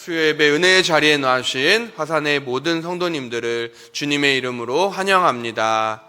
수요예배 은혜의 자리에 나오신 화산의 모든 성도님들을 주님의 이름으로 환영합니다.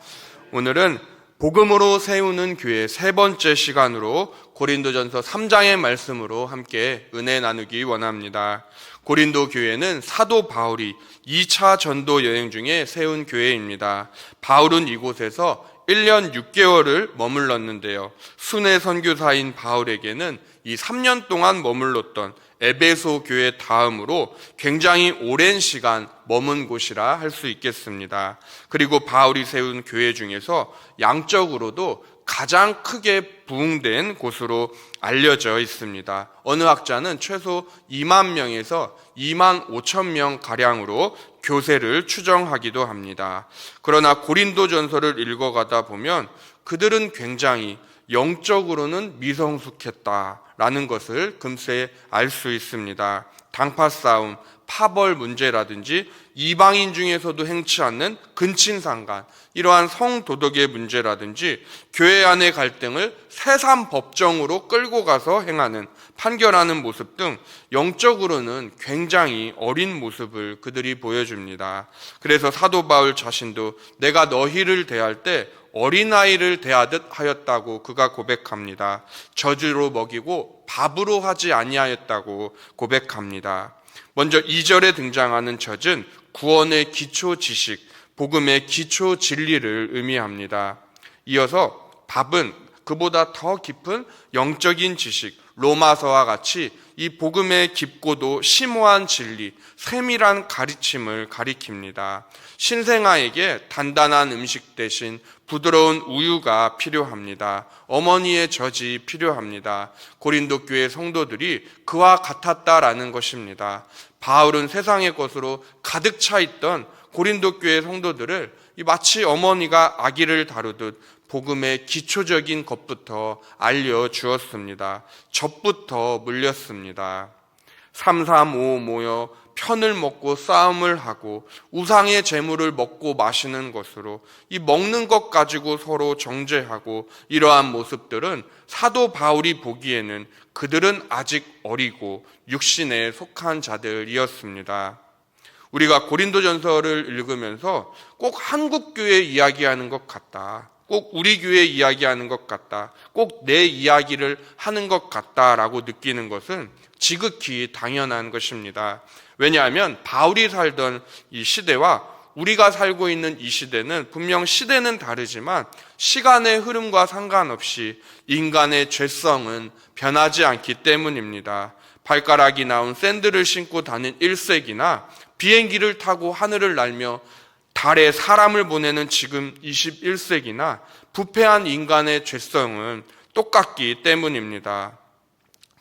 오늘은 복음으로 세우는 교회 세 번째 시간으로 고린도전서 3장의 말씀으로 함께 은혜 나누기 원합니다. 고린도 교회는 사도 바울이 2차 전도 여행 중에 세운 교회입니다. 바울은 이곳에서 1년 6개월을 머물렀는데요. 순회 선교사인 바울에게는 이 3년 동안 머물렀던 에베소 교회 다음으로 굉장히 오랜 시간 머문 곳이라 할 수 있겠습니다. 그리고 바울이 세운 교회 중에서 양적으로도 가장 크게 부흥된 곳으로 알려져 있습니다. 어느 학자는 최소 2만 명에서 2만 5천 명 가량으로 교세를 추정하기도 합니다. 그러나 고린도전서를 읽어가다 보면 그들은 굉장히 영적으로는 미성숙했다라는 것을 금세 알 수 있습니다. 당파 싸움, 파벌 문제라든지 이방인 중에서도 행치 않는 근친상간, 이러한 성도덕의 문제라든지 교회 안의 갈등을 세상 법정으로 끌고 가서 행하는, 판결하는 모습 등 영적으로는 굉장히 어린 모습을 그들이 보여줍니다. 그래서 사도 바울 자신도 내가 너희를 대할 때 어린아이를 대하듯 하였다고 그가 고백합니다. 젖으로 먹이고 밥으로 하지 아니하였다고 고백합니다. 먼저 2절에 등장하는 젖은 구원의 기초 지식, 복음의 기초 진리를 의미합니다. 이어서 밥은 그보다 더 깊은 영적인 지식, 로마서와 같이 이 복음의 깊고도 심오한 진리, 세밀한 가르침을 가리킵니다. 신생아에게 단단한 음식 대신 부드러운 우유가 필요합니다. 어머니의 젖이 필요합니다. 고린도 교회 성도들이 그와 같았다라는 것입니다. 바울은 세상의 것으로 가득 차 있던 고린도 교회 성도들을 마치 어머니가 아기를 다루듯 복음의 기초적인 것부터 알려주었습니다. 젖부터 물렸습니다. 3, 3, 5 모여 편을 먹고 싸움을 하고 우상의 재물을 먹고 마시는 것으로 이 먹는 것 가지고 서로 정죄하고, 이러한 모습들은 사도 바울이 보기에는 그들은 아직 어리고 육신에 속한 자들이었습니다. 우리가 고린도전서를 읽으면서 꼭 한국 교회 이야기하는 것 같다, 꼭 우리 교회 이야기하는 것 같다, 꼭 내 이야기를 하는 것 같다라고 느끼는 것은 지극히 당연한 것입니다. 왜냐하면 바울이 살던 이 시대와 우리가 살고 있는 이 시대는 분명 시대는 다르지만 시간의 흐름과 상관없이 인간의 죄성은 변하지 않기 때문입니다. 발가락이 나온 샌들을 신고 다닌 1세기나 비행기를 타고 하늘을 날며 달에 사람을 보내는 지금 21세기나 부패한 인간의 죄성은 똑같기 때문입니다.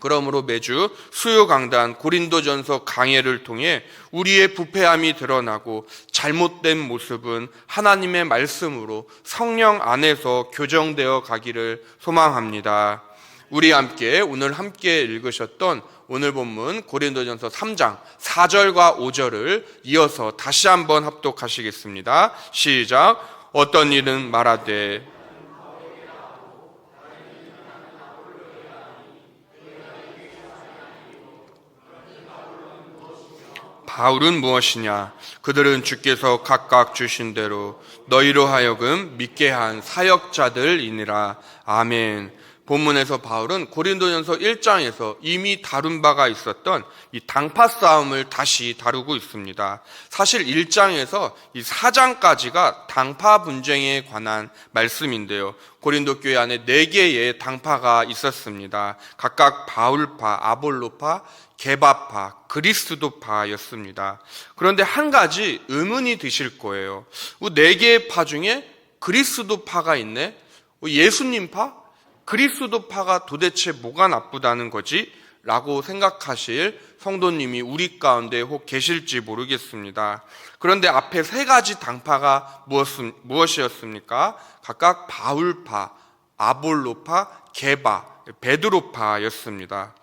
그러므로 매주 수요 강단 고린도전서 강해를 통해 우리의 부패함이 드러나고 잘못된 모습은 하나님의 말씀으로 성령 안에서 교정되어 가기를 소망합니다. 우리 함께 오늘 함께 읽으셨던 오늘 본문 고린도전서 3장 4절과 5절을 이어서 다시 한번 합독하시겠습니다. 시작. 어떤 일은 말하되 바울은 무엇이냐? 그들은 주께서 각각 주신 대로 너희로 하여금 믿게 한 사역자들이니라. 아멘. 본문에서 바울은 고린도전서 1장에서 이미 다룬 바가 있었던 이 당파 싸움을 다시 다루고 있습니다. 사실 1장에서 이 4장까지가 당파 분쟁에 관한 말씀인데요. 고린도 교회 안에 4개의 당파가 있었습니다. 각각 바울파, 아볼로파, 게바파, 그리스도파였습니다. 그런데 한 가지 의문이 드실 거예요. 4개의 파 중에 그리스도파가 있네? 예수님파? 그리스도파가 도대체 뭐가 나쁘다는 거지? 라고 생각하실 성도님이 우리 가운데 혹 계실지 모르겠습니다. 그런데 앞에 3가지 당파가 무엇이었습니까? 각각 바울파, 아볼로파, 게바, 베드로파였습니다.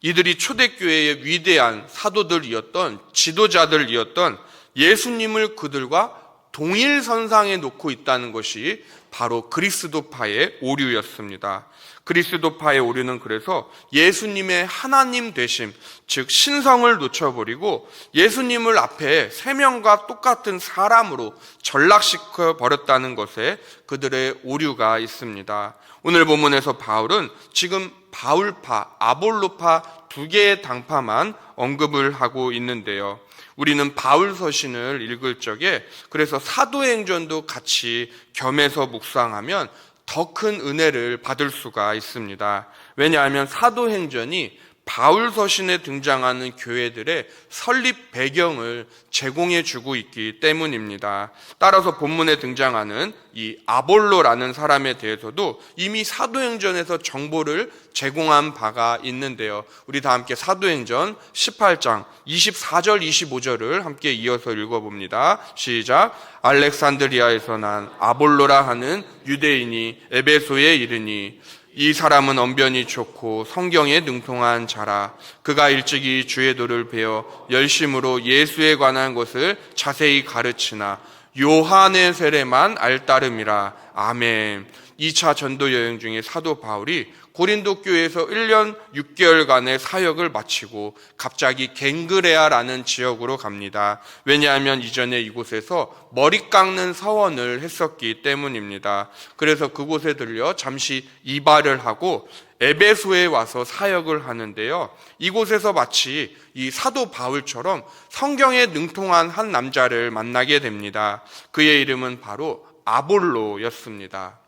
이들이 초대교회의 위대한 사도들이었던, 지도자들이었던 예수님을 그들과 동일선상에 놓고 있다는 것이 바로 그리스도파의 오류였습니다. 그리스도파의 오류는 그래서 예수님의 하나님 되심, 즉 신성을 놓쳐버리고 예수님을 앞에 세 명과 똑같은 사람으로 전락시켜 버렸다는 것에 그들의 오류가 있습니다. 오늘 본문에서 바울은 지금 바울파, 아볼로파 두 개의 당파만 언급을 하고 있는데요. 우리는 바울 서신을 읽을 적에 그래서 사도행전도 같이 겸해서 묵상하면 더 큰 은혜를 받을 수가 있습니다. 왜냐하면 사도행전이 바울 서신에 등장하는 교회들의 설립 배경을 제공해 주고 있기 때문입니다. 따라서 본문에 등장하는 이 아볼로라는 사람에 대해서도 이미 사도행전에서 정보를 제공한 바가 있는데요. 우리 다 함께 사도행전 18장 24절 25절을 함께 이어서 읽어봅니다. 시작. 알렉산드리아에서 난 아볼로라 하는 유대인이 에베소에 이르니 이 사람은 언변이 좋고 성경에 능통한 자라. 그가 일찍이 주의 도를 배워 열심으로 예수에 관한 것을 자세히 가르치나 요한의 세례만 알따름이라. 아멘. 2차 전도 여행 중에 사도 바울이 고린도 교회에서 1년 6개월간의 사역을 마치고 갑자기 갱그레아라는 지역으로 갑니다. 왜냐하면 이전에 이곳에서 머리 깎는 서원을 했었기 때문입니다. 그래서 그곳에 들려 잠시 이발을 하고 에베소에 와서 사역을 하는데요. 이곳에서 마치 이 사도 바울처럼 성경에 능통한 한 남자를 만나게 됩니다. 그의 이름은 바로 아볼로였습니다.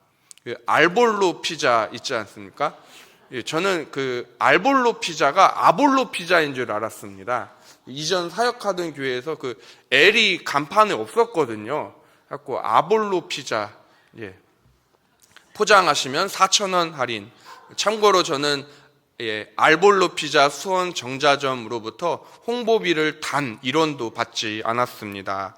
그 알볼로 피자 있지 않습니까? 저는 그 알볼로 피자가 아볼로 피자인 줄 알았습니다. 이전 사역하던 교회에서 그 L이 간판에 없었거든요. 그래서 아볼로 피자, 포장하시면 4,000원 할인. 참고로 저는 알볼로 피자 수원 정자점으로부터 홍보비를 단 1원도 받지 않았습니다.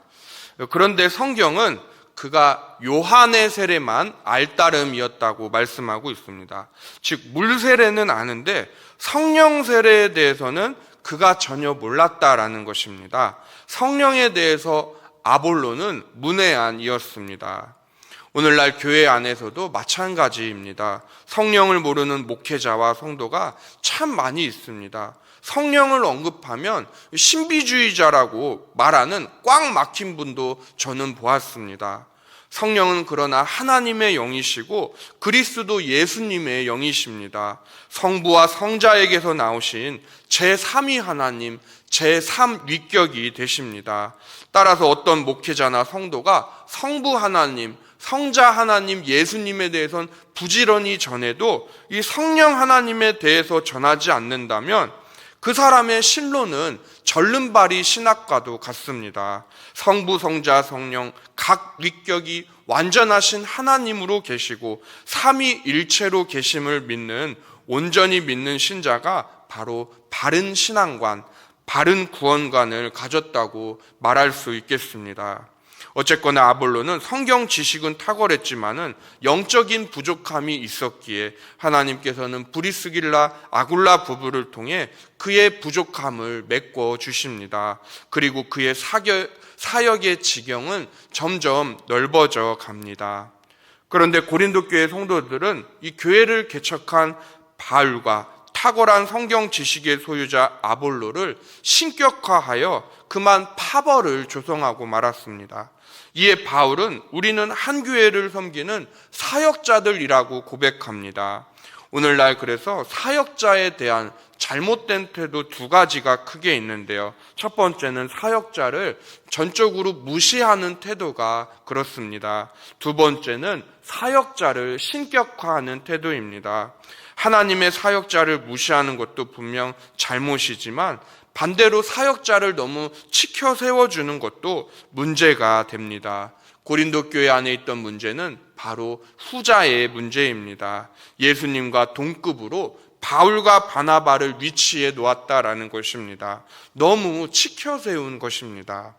그런데 성경은 그가 요한의 세례만 알따름이었다고 말씀하고 있습니다. 즉 물 세례는 아는데 성령 세례에 대해서는 그가 전혀 몰랐다라는 것입니다. 성령에 대해서 아볼로는 문외한이었습니다. 오늘날 교회 안에서도 마찬가지입니다. 성령을 모르는 목회자와 성도가 참 많이 있습니다. 성령을 언급하면 신비주의자라고 말하는 꽉 막힌 분도 저는 보았습니다. 성령은 그러나 하나님의 영이시고 그리스도 예수님의 영이십니다. 성부와 성자에게서 나오신 제3위 하나님, 제3위격이 되십니다. 따라서 어떤 목회자나 성도가 성부 하나님, 성자 하나님 예수님에 대해서는 부지런히 전해도 이 성령 하나님에 대해서 전하지 않는다면 그 사람의 신론은 절름발이 신학과도 같습니다. 성부, 성자, 성령 각 위격이 완전하신 하나님으로 계시고 삼위일체로 계심을 믿는 온전히 믿는 신자가 바로 바른 신앙관, 바른 구원관을 가졌다고 말할 수 있겠습니다. 어쨌거나 아볼로는 성경 지식은 탁월했지만은 영적인 부족함이 있었기에 하나님께서는 브리스길라 아굴라 부부를 통해 그의 부족함을 메꿔 주십니다. 그리고 그의 사역의 지경은 점점 넓어져 갑니다. 그런데 고린도 교회 성도들은 이 교회를 개척한 바울과 탁월한 성경 지식의 소유자 아볼로를 신격화하여 그만 파벌을 조성하고 말았습니다. 이에 바울은 우리는 한 교회를 섬기는 사역자들이라고 고백합니다. 오늘날 그래서 사역자에 대한 잘못된 태도 두 가지가 크게 있는데요. 첫 번째는 사역자를 전적으로 무시하는 태도가 그렇습니다. 두 번째는 사역자를 신격화하는 태도입니다. 하나님의 사역자를 무시하는 것도 분명 잘못이지만 반대로 사역자를 너무 치켜 세워주는 것도 문제가 됩니다. 고린도 교회 안에 있던 문제는 바로 후자의 문제입니다. 예수님과 동급으로 바울과 바나바를 위치해 놓았다라는 것입니다. 너무 치켜 세운 것입니다.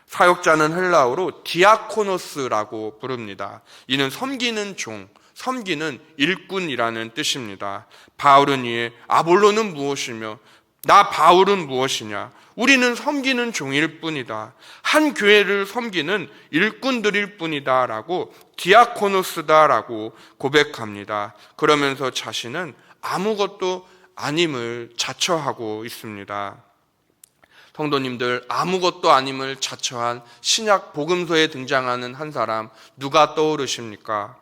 사역자는 헬라어로 디아코노스라고 부릅니다. 이는 섬기는 종, 섬기는 일꾼이라는 뜻입니다. 바울은 이에 아볼로는 무엇이며 나 바울은 무엇이냐? 우리는 섬기는 종일 뿐이다. 한 교회를 섬기는 일꾼들일 뿐이다 라고 디아코노스다라고 고백합니다. 그러면서 자신은 아무것도 아님을 자처하고 있습니다. 성도님들, 아무것도 아님을 자처한 신약 복음서에 등장하는 한 사람 누가 떠오르십니까?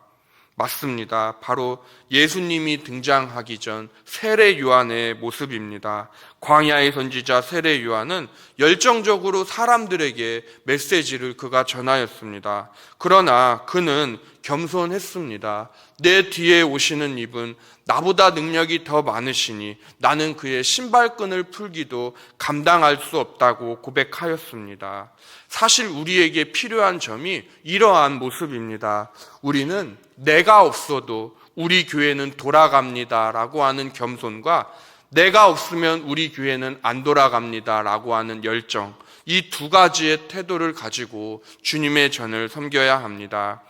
맞습니다. 바로 예수님이 등장하기 전 세례 요한의 모습입니다. 광야의 선지자 세례 요한은 열정적으로 사람들에게 메시지를 그가 전하였습니다. 그러나 그는 겸손했습니다. 내 뒤에 오시는 이분 나보다 능력이 더 많으시니 나는 그의 신발끈을 풀기도 감당할 수 없다고 고백하였습니다. 사실 우리에게 필요한 점이 이러한 모습입니다. 우리는 내가 없어도 우리 교회는 돌아갑니다 라고 하는 겸손과 내가 없으면 우리 교회는 안 돌아갑니다 라고 하는 열정, 이 두 가지의 태도를 가지고 주님의 전을 섬겨야 합니다.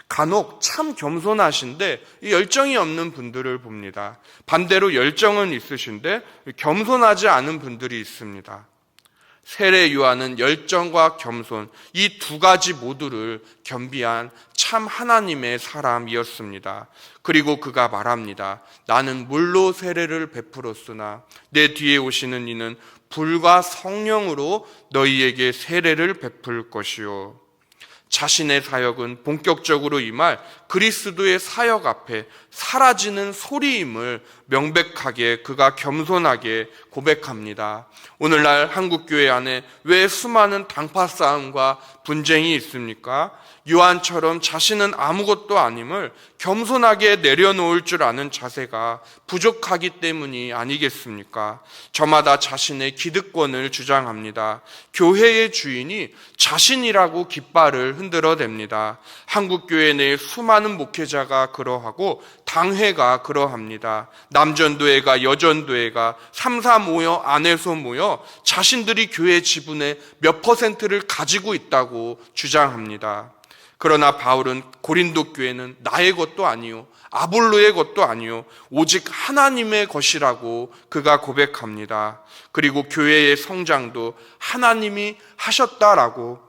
간혹 참 겸손하신데 이 열정이 없는 분들을 봅니다. 반대로 열정은 있으신데 겸손하지 않은 분들이 있습니다. 세례 요한은 열정과 겸손, 이 두 가지 모두를 겸비한 참 하나님의 사람이었습니다. 그리고 그가 말합니다. 나는 물로 세례를 베풀었으나 내 뒤에 오시는 이는 불과 성령으로 너희에게 세례를 베풀 것이요. 자신의 사역은 본격적으로 임할 그리스도의 사역 앞에 사라지는 소리임을 명백하게 그가 겸손하게 고백합니다. 오늘날 한국교회 안에 왜 수많은 당파 싸움과 분쟁이 있습니까? 요한처럼 자신은 아무것도 아님을 겸손하게 내려놓을 줄 아는 자세가 부족하기 때문이 아니겠습니까? 저마다 자신의 기득권을 주장합니다. 교회의 주인이 자신이라고 깃발을 흔들어댑니다. 한국교회 내에 수많은 목회자가 그러하고 당회가 그러합니다. 남전도회가 여전도회가 3, 4 모여 안에서 모여 자신들이 교회 지분의 몇 %를 가지고 있다고 주장합니다. 그러나 바울은 고린도 교회는 나의 것도 아니요 아볼로의 것도 아니요 오직 하나님의 것이라고 그가 고백합니다. 그리고 교회의 성장도 하나님이 하셨다라고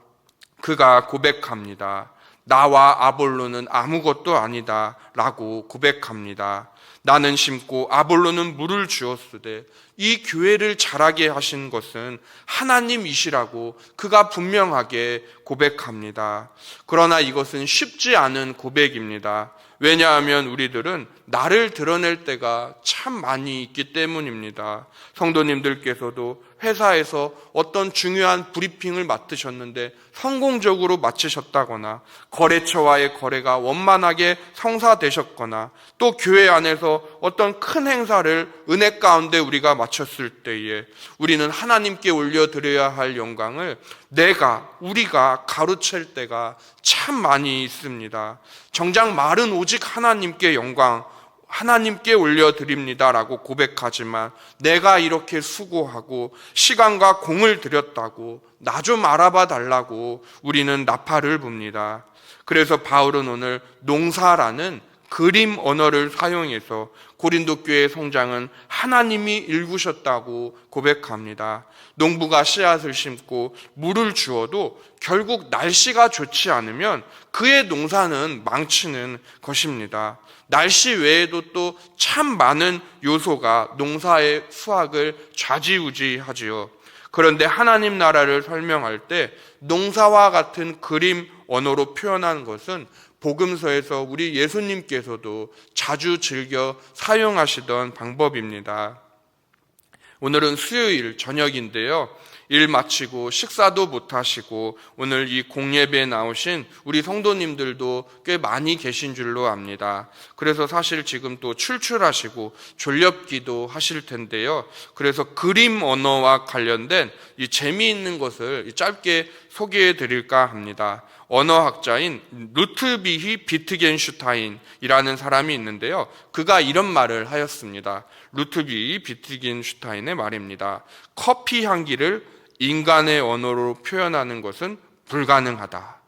그가 고백합니다. 나와 아볼로는 아무것도 아니다 라고 고백합니다. 나는 심고 아볼로는 물을 주었으되 이 교회를 자라게 하신 것은 하나님이시라고 그가 분명하게 고백합니다. 그러나 이것은 쉽지 않은 고백입니다. 왜냐하면 우리들은 나를 드러낼 때가 참 많이 있기 때문입니다. 성도님들께서도 회사에서 어떤 중요한 브리핑을 맡으셨는데 성공적으로 마치셨다거나 거래처와의 거래가 원만하게 성사되셨거나 또 교회 안에서 어떤 큰 행사를 은혜 가운데 우리가 마쳤을 때에 우리는 하나님께 올려드려야 할 영광을 우리가 가로챌 때가 참 많이 있습니다. 정작 말은 오직 하나님께 영광, 하나님께 올려드립니다라고 고백하지만 내가 이렇게 수고하고 시간과 공을 들였다고 나 좀 알아봐 달라고 우리는 나팔을 붑니다. 그래서 바울은 오늘 농사라는 그림 언어를 사용해서 고린도 교회의 성장은 하나님이 일구셨다고 고백합니다. 농부가 씨앗을 심고 물을 주어도 결국 날씨가 좋지 않으면 그의 농사는 망치는 것입니다. 날씨 외에도 또 참 많은 요소가 농사의 수확을 좌지우지하지요. 그런데 하나님 나라를 설명할 때 농사와 같은 그림 언어로 표현하는 것은 복음서에서 우리 예수님께서도 자주 즐겨 사용하시던 방법입니다. 오늘은 수요일 저녁인데요. 일 마치고 식사도 못 하시고 오늘 이 공예배에 나오신 우리 성도님들도 꽤 많이 계신 줄로 압니다. 그래서 사실 지금 또 출출하시고 졸렵기도 하실 텐데요. 그래서 그림 언어와 관련된 이 재미있는 것을 짧게 소개해 드릴까 합니다. 언어학자인 루트비히 비트겐슈타인이라는 사람이 있는데요. 그가 이런 말을 하였습니다. 루트비히 비트겐슈타인의 말입니다. 커피 향기를 인간의 언어로 표현하는 것은 불가능하다.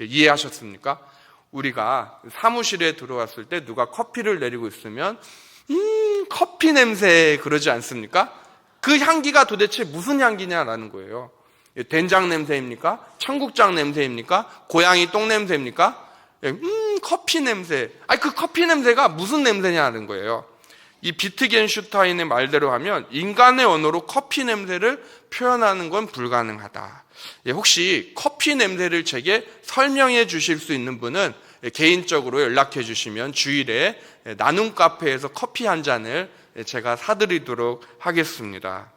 이해하셨습니까? 우리가 사무실에 들어왔을 때 누가 커피를 내리고 있으면 커피 냄새 그러지 않습니까? 그 향기가 도대체 무슨 향기냐라는 거예요. 된장 냄새입니까? 청국장 냄새입니까? 고양이 똥 냄새입니까? 커피 냄새. 그 커피 냄새가 무슨 냄새냐는 거예요. 이 비트겐슈타인의 말대로 하면 인간의 언어로 커피 냄새를 표현하는 건 불가능하다. 혹시 커피 냄새를 제게 설명해 주실 수 있는 분은 개인적으로 연락해 주시면 주일에 나눔 카페에서 커피 한 잔을 제가 사드리도록 하겠습니다.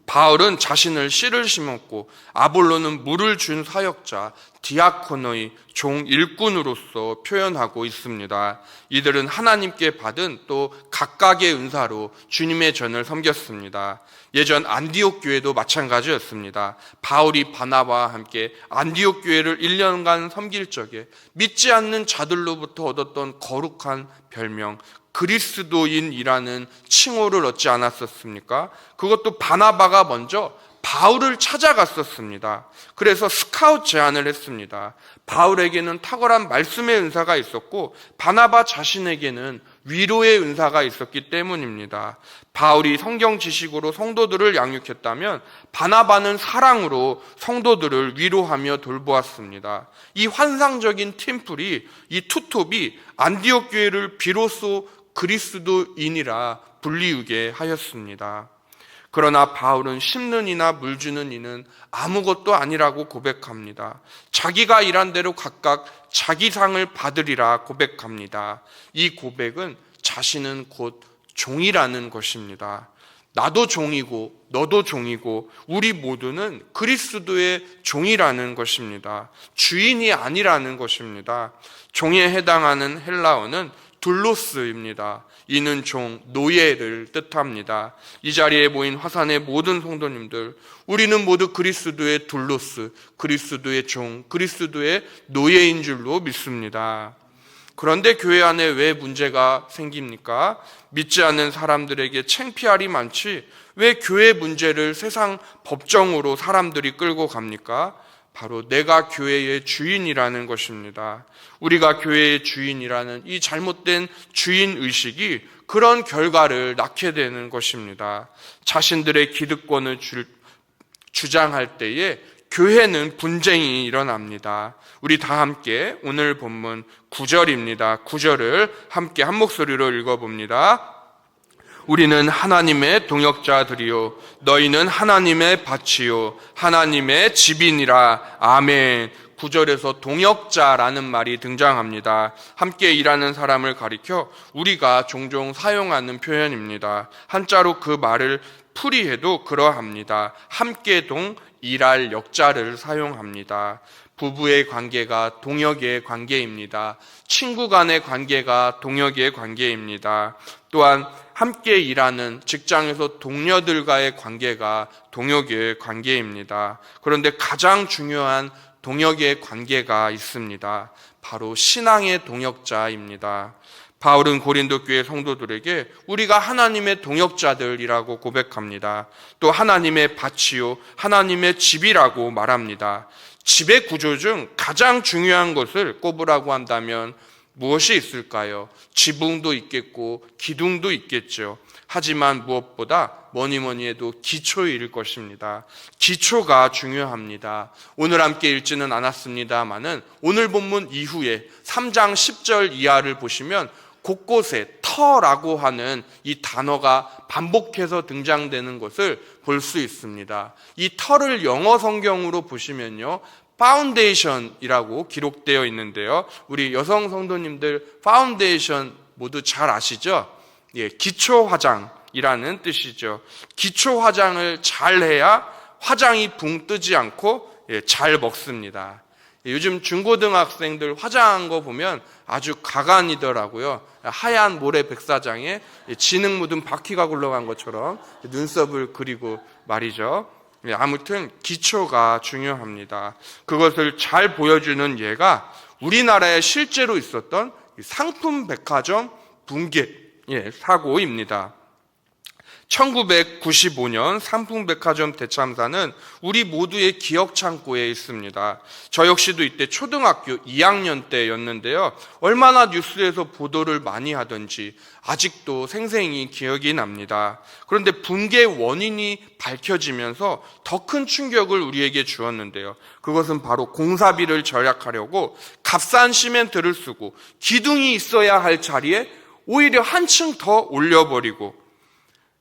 바울은 자신을 씨를 심었고 아볼로는 물을 준 사역자, 디아코노의 종 일꾼으로서 표현하고 있습니다. 이들은 하나님께 받은 또 각각의 은사로 주님의 전을 섬겼습니다. 예전 안디옥 교회도 마찬가지였습니다. 바울이 바나바와 함께 안디옥 교회를 1년간 섬길 적에 믿지 않는 자들로부터 얻었던 거룩한 별명, 그리스도인이라는 칭호를 얻지 않았었습니까? 그것도 바나바가 먼저 바울을 찾아갔었습니다. 그래서 스카웃 제안을 했습니다. 바울에게는 탁월한 말씀의 은사가 있었고 바나바 자신에게는 위로의 은사가 있었기 때문입니다. 바울이 성경 지식으로 성도들을 양육했다면 바나바는 사랑으로 성도들을 위로하며 돌보았습니다. 이 환상적인 팀플이, 이 투톱이 안디옥 교회를 비로소 그리스도인이라 불리우게 하였습니다. 그러나 바울은 심는 이나 물 주는 이는 아무것도 아니라고 고백합니다. 자기가 일한 대로 각각 자기 상을 받으리라 고백합니다. 이 고백은 자신은 곧 종이라는 것입니다. 나도 종이고 너도 종이고 우리 모두는 그리스도의 종이라는 것입니다. 주인이 아니라는 것입니다. 종에 해당하는 헬라어는 둘로스입니다. 이는 종, 노예를 뜻합니다. 이 자리에 모인 화산의 모든 성도님들, 우리는 모두 그리스도의 둘로스, 그리스도의 종, 그리스도의 노예인 줄로 믿습니다. 그런데 교회 안에 왜 문제가 생깁니까? 믿지 않는 사람들에게 창피할이 많지 왜 교회 문제를 세상 법정으로 사람들이 끌고 갑니까? 바로 내가 교회의 주인이라는 것입니다. 우리가 교회의 주인이라는 이 잘못된 주인의식이 그런 결과를 낳게 되는 것입니다. 자신들의 기득권을 주장할 때에 교회는 분쟁이 일어납니다. 우리 다 함께 오늘 본문 9절입니다. 9절을 함께 한 목소리로 읽어봅니다. 우리는 하나님의 동역자들이요 너희는 하나님의 밭이요 하나님의 집이니라. 아멘. 9절에서 동역자라는 말이 등장합니다. 함께 일하는 사람을 가리켜 우리가 종종 사용하는 표현입니다. 한자로 그 말을 풀이해도 그러합니다. 함께 동, 일할 역자를 사용합니다. 부부의 관계가 동역의 관계입니다. 친구 간의 관계가 동역의 관계입니다. 또한 함께 일하는 직장에서 동료들과의 관계가 동역의 관계입니다. 그런데 가장 중요한 동역의 관계가 있습니다. 바로 신앙의 동역자입니다. 바울은 고린도 교회 성도들에게 우리가 하나님의 동역자들이라고 고백합니다. 또 하나님의 밭이요 하나님의 집이라고 말합니다. 집의 구조 중 가장 중요한 것을 꼽으라고 한다면 무엇이 있을까요? 지붕도 있겠고 기둥도 있겠죠. 하지만 무엇보다 뭐니 해도 기초일 것입니다. 기초가 중요합니다. 오늘 함께 읽지는 않았습니다마는 오늘 본문 이후에 3장 10절 이하를 보시면 곳곳에 터라고 하는 이 단어가 반복해서 등장되는 것을 볼 수 있습니다. 이 터를 영어 성경으로 보시면요, 파운데이션이라고 기록되어 있는데요. 우리 여성 성도님들 파운데이션 모두 잘 아시죠? 예, 기초 화장이라는 뜻이죠. 기초 화장을 잘 해야 화장이 붕 뜨지 않고 잘 먹습니다. 요즘 중고등학생들 화장한 거 보면 아주 가관이더라고요. 하얀 모래 백사장에 진흙 묻은 바퀴가 굴러간 것처럼 눈썹을 그리고 말이죠. 아무튼 기초가 중요합니다. 그것을 잘 보여주는 예가 우리나라에 실제로 있었던 상품 백화점 붕괴 사고입니다. 1995년 삼풍백화점 대참사는 우리 모두의 기억 창고에 있습니다. 저 역시도 이때 초등학교 2학년 때였는데요. 얼마나 뉴스에서 보도를 많이 하던지 아직도 생생히 기억이 납니다. 그런데 붕괴 원인이 밝혀지면서 더 큰 충격을 우리에게 주었는데요. 그것은 바로 공사비를 절약하려고 값싼 시멘트를 쓰고 기둥이 있어야 할 자리에 오히려 한층 더 올려버리고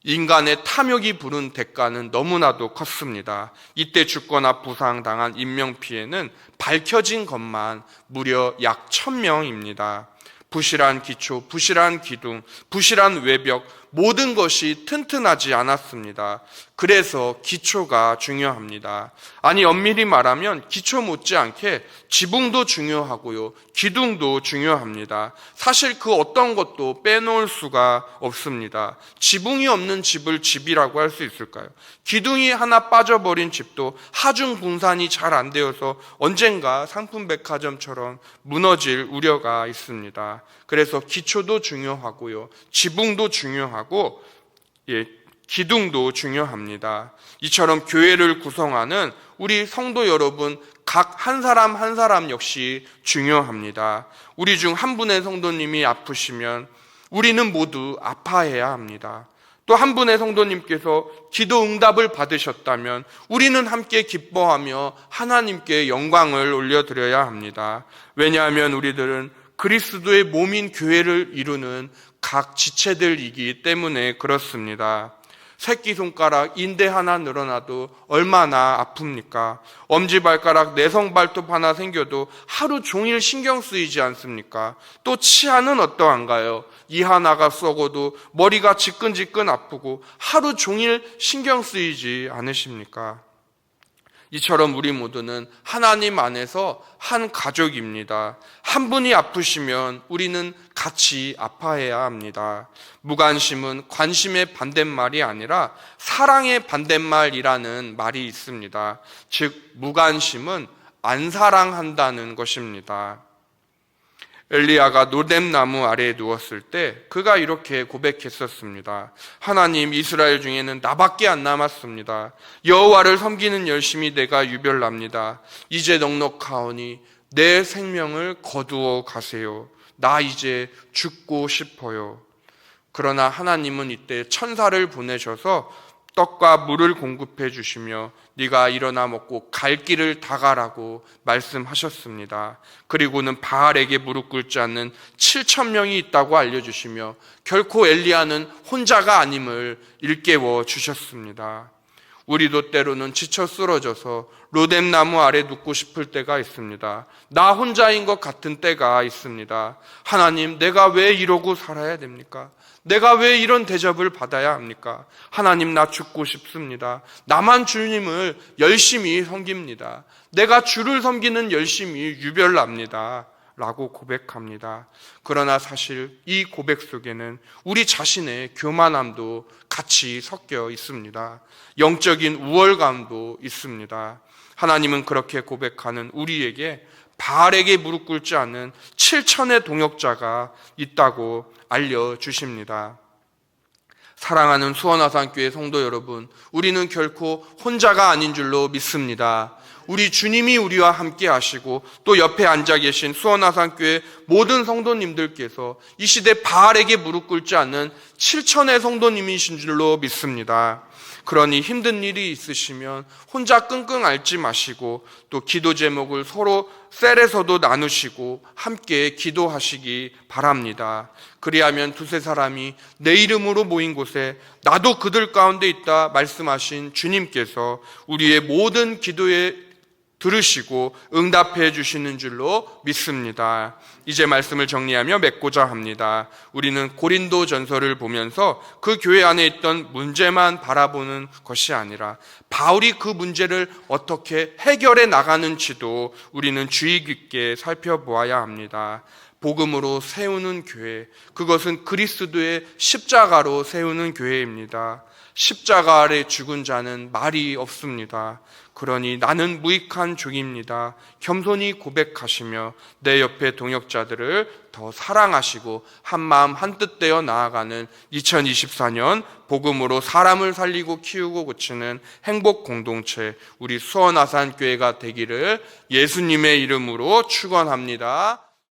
인간의 탐욕이 부른 대가는 너무나도 컸습니다. 이때 죽거나 부상당한 인명피해는 밝혀진 것만 무려 약 1000명입니다. 부실한 기초, 부실한 기둥, 부실한 외벽, 모든 것이 튼튼하지 않았습니다. 그래서 기초가 중요합니다. 아니, 엄밀히 말하면 기초 못지않게 지붕도 중요하고요, 기둥도 중요합니다. 사실 그 어떤 것도 빼놓을 수가 없습니다. 지붕이 없는 집을 집이라고 할 수 있을까요? 기둥이 하나 빠져버린 집도 하중 분산이 잘 안 되어서 언젠가 상품백화점처럼 무너질 우려가 있습니다. 그래서 기초도 중요하고요, 지붕도 중요하고, 기둥도 중요합니다. 이처럼 교회를 구성하는 우리 성도 여러분 각 한 사람 한 사람 역시 중요합니다. 우리 중 한 분의 성도님이 아프시면 우리는 모두 아파해야 합니다. 또 한 분의 성도님께서 기도 응답을 받으셨다면 우리는 함께 기뻐하며 하나님께 영광을 올려드려야 합니다. 왜냐하면 우리들은 그리스도의 몸인 교회를 이루는 각 지체들이기 때문에 그렇습니다. 새끼손가락 인대 하나 늘어나도 얼마나 아픕니까? 엄지발가락 내성발톱 하나 생겨도 하루 종일 신경 쓰이지 않습니까? 또 치아는 어떠한가요? 이 하나가 썩어도 머리가 지끈지끈 아프고 하루 종일 신경 쓰이지 않으십니까? 이처럼 우리 모두는 하나님 안에서 한 가족입니다. 한 분이 아프시면 우리는 같이 아파해야 합니다. 무관심은 관심의 반대말이 아니라 사랑의 반대말이라는 말이 있습니다. 즉, 무관심은 안 사랑한다는 것입니다. 엘리야가 노뎀나무 아래에 누웠을 때 그가 이렇게 고백했었습니다. 하나님, 이스라엘 중에는 나밖에 안 남았습니다. 여호와를 섬기는 열심히 내가 유별납니다. 이제 넉넉하오니 내 생명을 거두어 가세요. 나 이제 죽고 싶어요. 그러나 하나님은 이때 천사를 보내셔서 떡과 물을 공급해 주시며 네가 일어나 먹고 갈 길을 다 가라고 말씀하셨습니다. 그리고는 바알에게 무릎 꿇지 않는 7,000명이 있다고 알려주시며 결코 엘리야는 혼자가 아님을 일깨워 주셨습니다. 우리도 때로는 지쳐 쓰러져서 로뎀나무 아래 눕고 싶을 때가 있습니다. 나 혼자인 것 같은 때가 있습니다. 하나님, 내가 왜 이러고 살아야 됩니까? 내가 왜 이런 대접을 받아야 합니까? 하나님, 나 죽고 싶습니다. 나만 주님을 열심히 섬깁니다. 내가 주를 섬기는 열심히 유별납니다. 라고 고백합니다. 그러나 사실 이 고백 속에는 우리 자신의 교만함도 같이 섞여 있습니다. 영적인 우월감도 있습니다. 하나님은 그렇게 고백하는 우리에게 바알에게 무릎 꿇지 않는 7천의 동역자가 있다고 알려주십니다. 사랑하는 수원화산교회 성도 여러분, 우리는 결코 혼자가 아닌 줄로 믿습니다. 우리 주님이 우리와 함께 하시고 또 옆에 앉아 계신 수원화산교회 모든 성도님들께서 이 시대 바알에게 무릎 꿇지 않는 7천의 성도님이신 줄로 믿습니다. 그러니 힘든 일이 있으시면 혼자 끙끙 앓지 마시고 또 기도 제목을 서로 셀에서도 나누시고 함께 기도하시기 바랍니다. 그리하면 두세 사람이 내 이름으로 모인 곳에 나도 그들 가운데 있다 말씀하신 주님께서 우리의 모든 기도에 들으시고 응답해 주시는 줄로 믿습니다. 이제 말씀을 정리하며 맺고자 합니다. 우리는 고린도 전서를 보면서 그 교회 안에 있던 문제만 바라보는 것이 아니라 바울이 그 문제를 어떻게 해결해 나가는지도 우리는 주의 깊게 살펴보아야 합니다. 복음으로 세우는 교회, 그것은 그리스도의 십자가로 세우는 교회입니다. 십자가 아래 죽은 자는 말이 없습니다. 그러니 나는 무익한 종입니다. 겸손히 고백하시며 내 옆에 동역자들을 더 사랑하시고 한마음 한뜻 되어 나아가는 2024년 복음으로 사람을 살리고 키우고 고치는 행복 공동체, 우리 수원아산교회가 되기를 예수님의 이름으로 축원합니다.